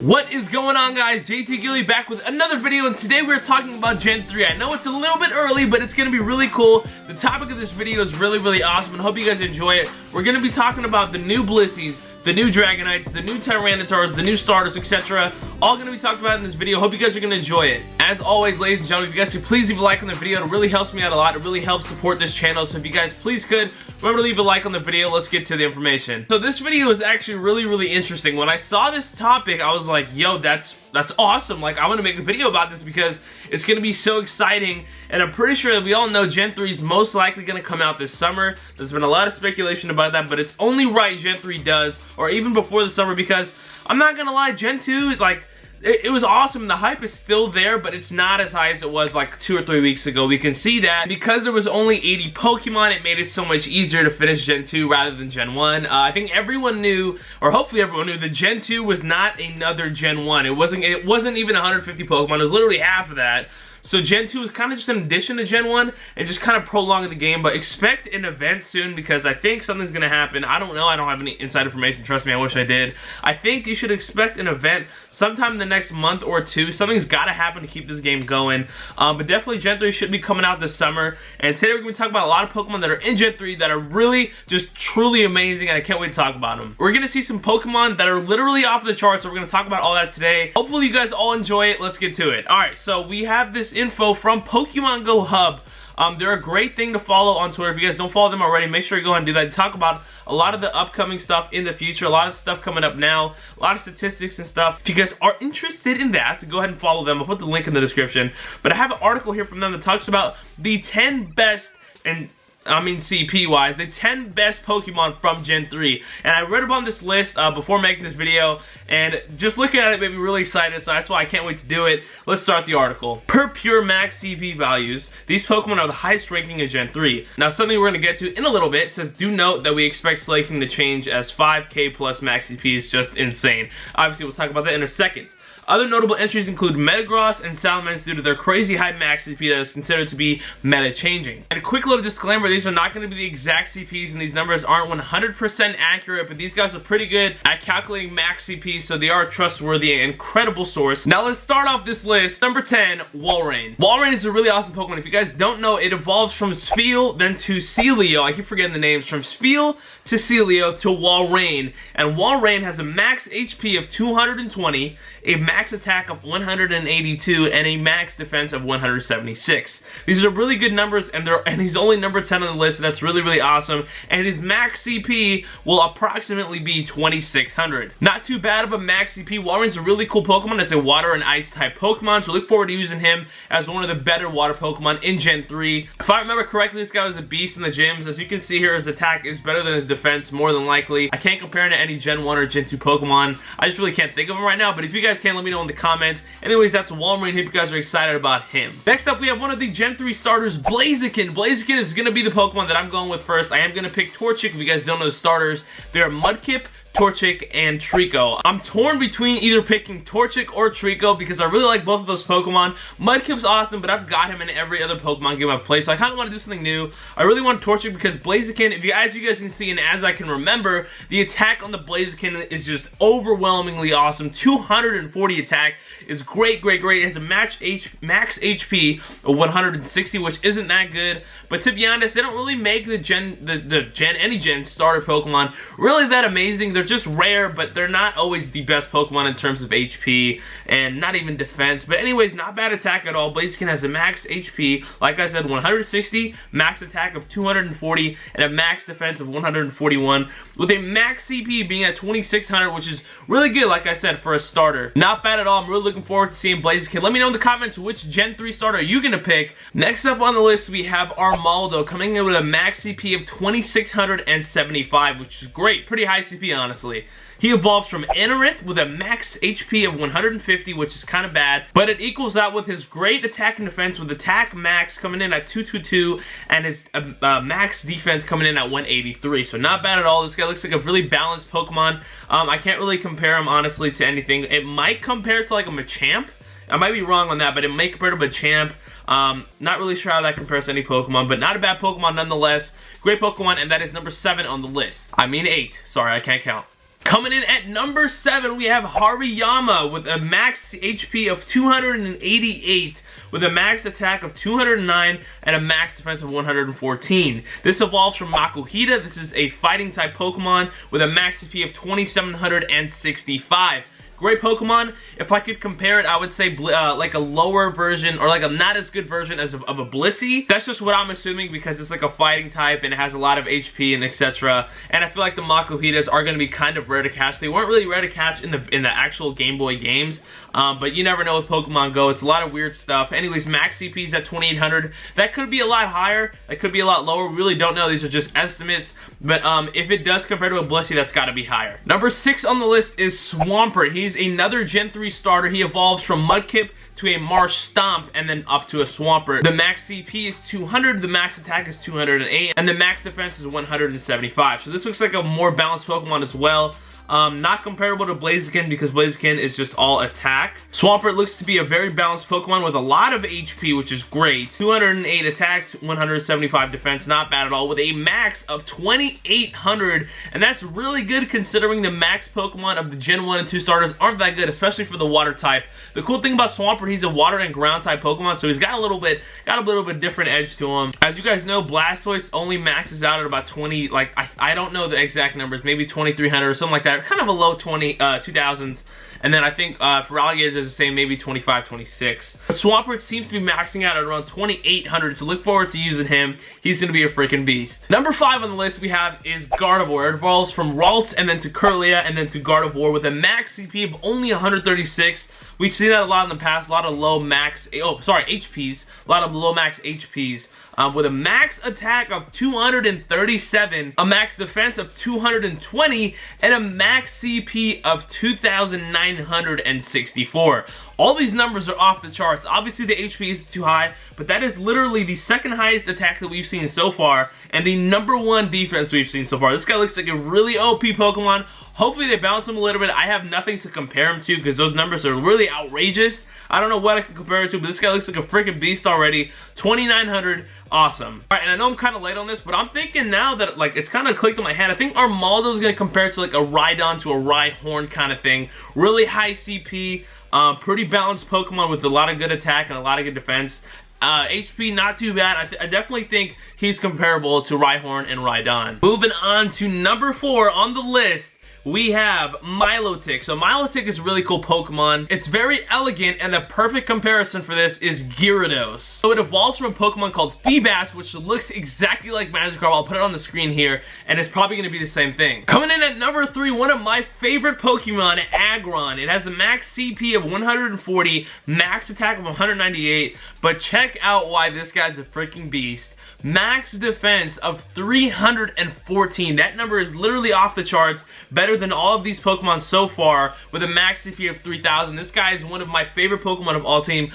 What is going on, guys? JTGily back with another video, and today we're talking about Gen 3. I know it's a little bit early, but it's going to be really cool. The topic of this video is really awesome, and I hope you guys enjoy it. We're going to be talking about the new Blizzies, the new Dragonites, the new Tyranitar's, the new starters, etc. All going to be talked about in this video. Hope you guys are going to enjoy it. As always, ladies and gentlemen, if you guys could please leave a like on the video. It really helps me out a lot. It really helps support this channel. So if you guys please could, remember to leave a like on the video. Let's get to the information. So this video is actually really interesting. When I saw this topic, I was like, yo, that's awesome. Like, I want to make a video about this because it's going to be so exciting. And I'm pretty sure that we all know Gen 3 is most likely going to come out this summer. There's been a lot of speculation about that, but it's only right Gen 3 does, or even before the summer, because I'm not going to lie, Gen 2, like, it was awesome. The hype is still there, but it's not as high as it was like 2 or 3 weeks ago. We can see that because there was only 80 Pokemon, it made it so much easier to finish Gen 2 rather than Gen 1. I think everyone knew, or hopefully everyone knew, that Gen 2 was not another Gen 1. It wasn't even 150 Pokemon. It was literally half of that. So Gen 2 is kind of just an addition to Gen 1 and just kind of prolonging the game, but expect an event soon because I think something's going to happen. I don't know. I don't have any inside information. Trust me, I wish I did. I think you should expect an event sometime in the next month or two. Something's got to happen to keep this game going. But definitely Gen 3 should be coming out this summer. And today we're going to be talking about a lot of Pokemon that are in Gen 3 that are really just truly amazing, and I can't wait to talk about them. We're going to see some Pokemon that are literally off the charts, so we're going to talk about all that today. Hopefully you guys all enjoy it. Let's get to it. Alright, so we have this info from Pokemon Go Hub. They're a great thing to follow on Twitter. If you guys don't follow them already, make sure you go ahead and do that. Talk about a lot of the upcoming stuff in the future, a lot of stuff coming up now, a lot of statistics and stuff. If you guys are interested in that, go ahead and follow them. I'll put the link in the description. But I have an article here from them that talks about the 10 best, and I mean CP-wise, the 10 best Pokemon from Gen 3. And I read about this list before making this video, and just looking at it made me really excited, so that's why I can't wait to do it. Let's start the article. Per pure max CP values, these Pokemon are the highest ranking in Gen 3. Now, something we're going to get to in a little bit says, do note that we expect Slaking to change as 5k plus max CP is just insane. Obviously, we'll talk about that in a second. Other notable entries include Metagross and Salamence due to their crazy high max CP that is considered to be meta-changing. And a quick little disclaimer, these are not going to be the exact CPs and these numbers aren't 100% accurate, but these guys are pretty good at calculating max CP, so they are a trustworthy and incredible source. Now let's start off this list. Number 10, Walrein. Walrein is a really awesome Pokemon. If you guys don't know, it evolves from Spheal, then to Celio. I keep forgetting the names. From Spheal to Celio to Walrein. And Walrein has a max HP of 220, a max attack of 182, and a max defense of 176. These are really good numbers, and he's only number 10 on the list, so that's really awesome. And his max CP will approximately be 2600. Not too bad of a max CP. Walrein's a really cool Pokemon. It's a water and ice type Pokemon, so look forward to using him as one of the better water Pokemon in Gen 3. If I remember correctly, this guy was a beast in the gyms. As you can see here, his attack is better than his defense, more than likely. I can't compare him to any Gen 1 or Gen 2 Pokemon. I just really can't think of him right now, but if you guys can, let me know in the comments. Anyways, that's Walrein. Hope you guys are excited about him. Next up, we have one of the Gen 3 starters, Blaziken. Blaziken is going to be the Pokemon that I'm going with first. I am going to pick Torchic. If you guys don't know the starters, they're Mudkip, Torchic, and Trico. I'm torn between either picking Torchic or Trico because I really like both of those Pokemon. Mudkip's awesome, but I've got him in every other Pokemon game I've played, so I kind of want to do something new. I really want Torchic because Blaziken, as you guys can see and as I can remember, the attack on the Blaziken is just overwhelmingly awesome. 240 attack is great. It has a max HP of 160, which isn't that good. But to be honest, they don't really make any Gen starter Pokemon really that amazing. They're just rare, but they're not always the best Pokemon in terms of HP and not even defense. But anyways, not bad attack at all. Blaziken has a max HP, like I said, 160, max attack of 240, and a max defense of 141, with a max CP being at 2600, which is really good, like I said, for a starter. Not bad at all. I'm really looking forward to seeing Blaziken. Let me know in the comments which Gen 3 starter are you going to pick. Next up on the list, we have Armaldo coming in with a max CP of 2675, which is great. Pretty high CP, honestly. He evolves from Anorith with a max HP of 150, which is kind of bad, but it equals out with his great attack and defense, with attack max coming in at 222 and his max defense coming in at 183. So not bad at all. This guy looks like a really balanced Pokemon. I can't really compare him, honestly, to anything. It might compare to like a Machamp. I might be wrong on that, but it might compare to Machamp. Not really sure how that compares to any Pokemon, but not a bad Pokemon nonetheless. Great Pokemon, and that is number 7 on the list. I mean 8. Sorry, I can't count. Coming in at number 7, we have Harvey Yama with a max HP of 288, with a max attack of 209 and a max defense of 114. This evolves from Makuhita. This is a fighting type Pokemon with a max HP of 2765. Great Pokemon. If I could compare it, I would say like a lower version, or like a not as good version as of a Blissey. That's just what I'm assuming, because it's like a fighting type and it has a lot of HP and etc. And I feel like the Makuhitas are going to be kind of rare to catch. They weren't really rare to catch in the actual Game Boy games, but you never know with Pokemon Go. It's a lot of weird stuff. Anyways, max CP is at 2800. That could be a lot higher. That could be a lot lower. We really don't know. These are just estimates. But if it does compare to a Blissey, that's got to be higher. Number 6 on the list is Swampert. He's another Gen 3 starter. He evolves from Mudkip to a Marsh Stomp and then up to a Swampert. The max CP is 200, the max attack is 208, and the max defense is 175. So this looks like a more balanced Pokemon as well. Not comparable to Blaziken, because Blaziken is just all attack. Swampert looks to be a very balanced Pokemon with a lot of HP, which is great. 208 attack, 175 defense, not bad at all, with a max of 2800, and that's really good considering the max Pokemon of the Gen 1 and 2 starters aren't that good, especially for the water type. The cool thing about Swampert, he's a water and ground type Pokemon, so he's got a little bit different edge to him. As you guys know, Blastoise only maxes out at about 20, like, I don't know the exact numbers, maybe 2300 or something like that. Kind of a low 2000s, and then I think for alligators it's the same, maybe 25, 26. But Swampert seems to be maxing out at around 2800, so look forward to using him. He's going to be a freaking beast. Number 5 on the list we have is Gardevoir. It evolves from Ralts and then to Kirlia and then to Gardevoir with a max CP of only 136. We've seen that a lot in the past, a lot of low max, HPs, a lot of low max HPs. With a max attack of 237, a max defense of 220, and a max CP of 2,964. All these numbers are off the charts. Obviously the HP is too high, but that is literally the second highest attack that we've seen so far, and the #1 defense we've seen so far. This guy looks like a really OP Pokemon. Hopefully they balance him a little bit. I have nothing to compare him to because those numbers are really outrageous. I don't know what I can compare it to, but this guy looks like a freaking beast already. 2,900, awesome. All right, and I know I'm kind of late on this, but I'm thinking now that, like, it's kind of clicked in my head. I think Armaldo is going to compare it to, like, a Rhydon to a Rhyhorn kind of thing. Really high CP, pretty balanced Pokemon with a lot of good attack and a lot of good defense. HP, not too bad. I definitely think he's comparable to Rhyhorn and Rhydon. Moving on to number 4 on the list, we have Milotic. So Milotic is a really cool Pokemon. It's very elegant, and the perfect comparison for this is Gyarados. So it evolves from a Pokemon called Feebas, which looks exactly like Magikarp. I'll put it on the screen here, and it's probably going to be the same thing. Coming in at number 3, one of my favorite Pokemon, Aggron. It has a max CP of 140, max attack of 198, but check out why this guy's a freaking beast. Max defense of 314. That number is literally off the charts, better than all of these Pokemon so far, with a max CP of 3000. This guy is one of my favorite Pokemon of all time.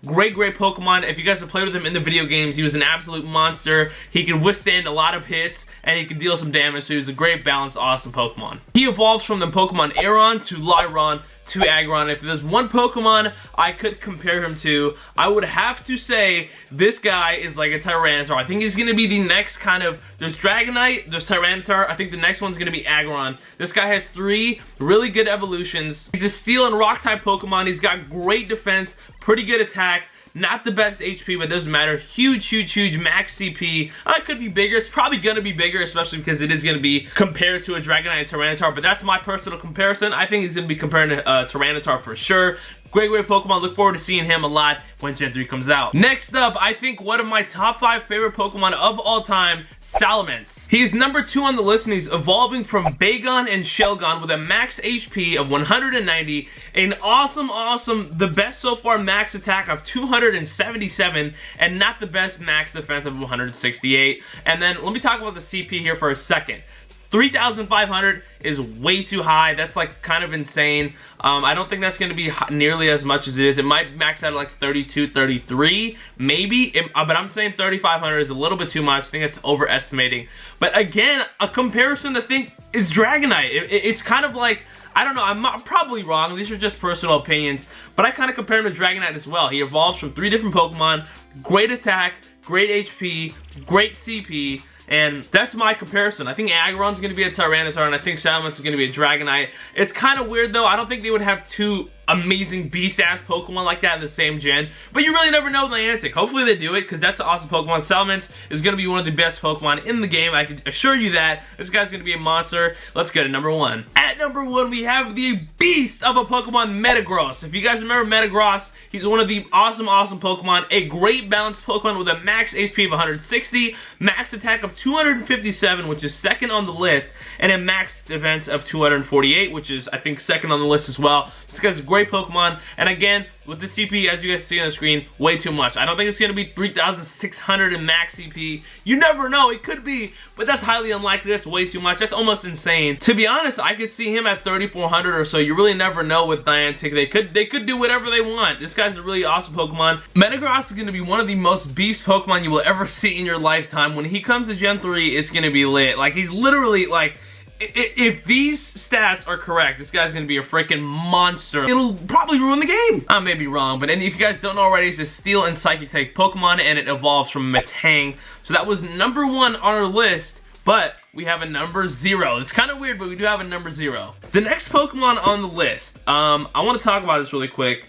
Great Pokemon. If you guys have played with him in the video games, he was an absolute monster. He can withstand a lot of hits, and he can deal some damage, so he's a great, balanced, awesome Pokemon. He evolves from the Pokemon Aggron to Lyron to Aggron. If there's one Pokemon I could compare him to, I would have to say this guy is like a Tyranitar. I think he's going to be the next kind of, there's Dragonite, there's Tyranitar, I think the next one's going to be Aggron. This guy has 3 really good evolutions. He's a Steel and Rock type Pokemon. He's got great defense, pretty good attack. Not the best HP, but it doesn't matter. Huge max CP. It could be bigger. It's probably going to be bigger, especially because it is going to be compared to a Dragonite and Tyranitar, but that's my personal comparison. I think he's going to be compared to Tyranitar for sure. Great Pokemon. Look forward to seeing him a lot when Gen 3 comes out. Next up, I think one of my top 5 favorite Pokemon of all time, Salamence. He's number 2 on the list, and he's evolving from Bagon and Shelgon with a max HP of 190, an awesome, the best so far max attack of 277, and not the best max defense of 168. And then let me talk about the CP here for a second. 3,500 is way too high. That's like kind of insane. I don't think that's going to be nearly as much as it is. It might max out at like 32, 33, maybe. But I'm saying 3,500 is a little bit too much. I think it's overestimating. But again, a comparison to think is Dragonite. It's kind of like, I don't know, I'm probably wrong. These are just personal opinions. But I kind of compare him to Dragonite as well. He evolves from 3 different Pokemon. Great attack, great HP, great CP. And that's my comparison. I think Aggron's going to be a Tyranitar, and I think Salamence is going to be a Dragonite. It's kind of weird, though. I don't think they would have two amazing beast-ass Pokemon like that in the same gen. But you really never know with Niantic. Hopefully they do it, because that's an awesome Pokemon. Salamence is going to be one of the best Pokemon in the game. I can assure you that. This guy's going to be a monster. Let's go to number 1. At number 1, we have the beast of a Pokemon, Metagross. If you guys remember Metagross, he's one of the awesome Pokemon. A great balanced Pokemon with a max HP of 160, max attack of 257, which is second on the list, and a max defense of 248, which is, I think, second on the list as well. This guy's a great Pokemon, and again, with the CP, as you guys see on the screen, way too much. I don't think it's going to be 3,600 in max CP. You never know, it could be, but that's highly unlikely. That's way too much. That's almost insane. To be honest, I could see him at 3,400 or so. You really never know with Niantic. They could do whatever they want. This guy's a really awesome Pokemon. Metagross is going to be one of the most beast Pokemon you will ever see in your lifetime. When he comes to Gen 3, it's going to be lit. Like, he's literally, like, if these stats are correct, this guy's going to be a freaking monster. It'll probably ruin the game. I may be wrong, but if you guys don't know already, it's a Steel and Psychic type Pokemon, and it evolves from Metang. So that was number 1 on our list, but we have a number 0. It's kind of weird, but we do have a number 0. The next Pokemon on the list, I want to talk about this really quick.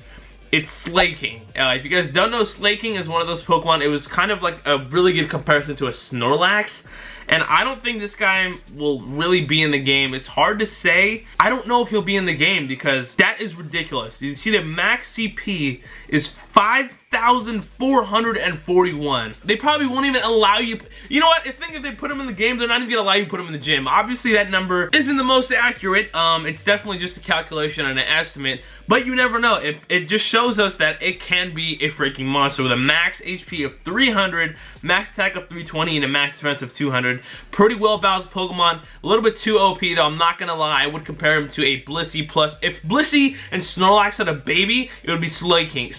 It's Slaking. If you guys don't know, Slaking is one of those Pokemon. It was kind of like a really good comparison to a Snorlax. And I don't think this guy will really be in the game. It's hard to say. I don't know if he'll be in the game because that is ridiculous. You see the max CP is 5,441. They probably won't even allow you. You know what? I think if they put him in the game, they're not even gonna allow you to put him in the gym. Obviously, that number isn't the most accurate. It's definitely just a calculation and an estimate. But you never know. It just shows us that it can be a freaking monster with a max HP of 300, max attack of 320, and a max defense of 200. Pretty well balanced Pokemon. A little bit too OP, though. I'm not gonna lie. I would compare him to a Blissey plus. If Blissey and Snorlax had a baby, it would be Slaking.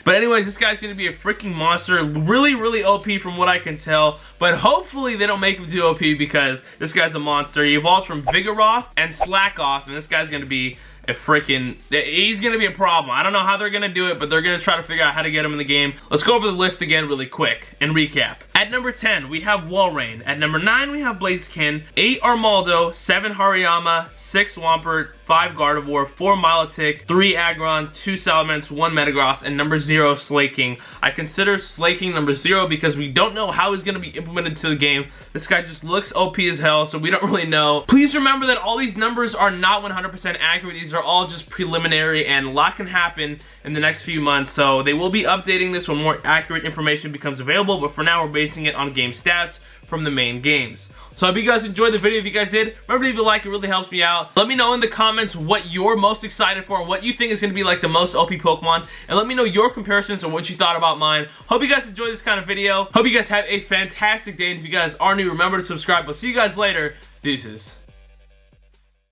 But anyways, this guy's gonna be a freaking monster. Really OP from what I can tell. But hopefully they don't make him too OP because this guy's a monster. He evolves from Vigoroth and Slackoth, and this guy's gonna be a freaking, he's gonna be a problem. I don't know how they're gonna do it, but they're gonna try to figure out how to get him in the game. Let's go over the list again really quick and recap. At number 10, we have Walrein. At number 9, we have Blaziken. 8, Armaldo. 7, Harvey Yama. 6, Swampert. 5, Gardevoir. 4, Milotic. 3, Aggron. 2, Salamence. 1, Metagross. And number 0, Slaking. I consider Slaking number 0 because we don't know how he's going to be implemented to the game. This guy just looks OP as hell, so we don't really know. Please remember that all these numbers are not 100% accurate. These are all just preliminary, and a lot can happen in the next few months. So they will be updating this when more accurate information becomes available, but for now we're basing it on game stats from the main games. So I hope you guys enjoyed the video. If you guys did, remember to leave a like. It really helps me out. Let me know in the comments what you're most excited for and what you think is going to be like the most OP Pokemon. And let me know your comparisons or what you thought about mine. Hope you guys enjoyed this kind of video. Hope you guys have a fantastic day. And if you guys are new, remember to subscribe. I'll see you guys later. Deuces.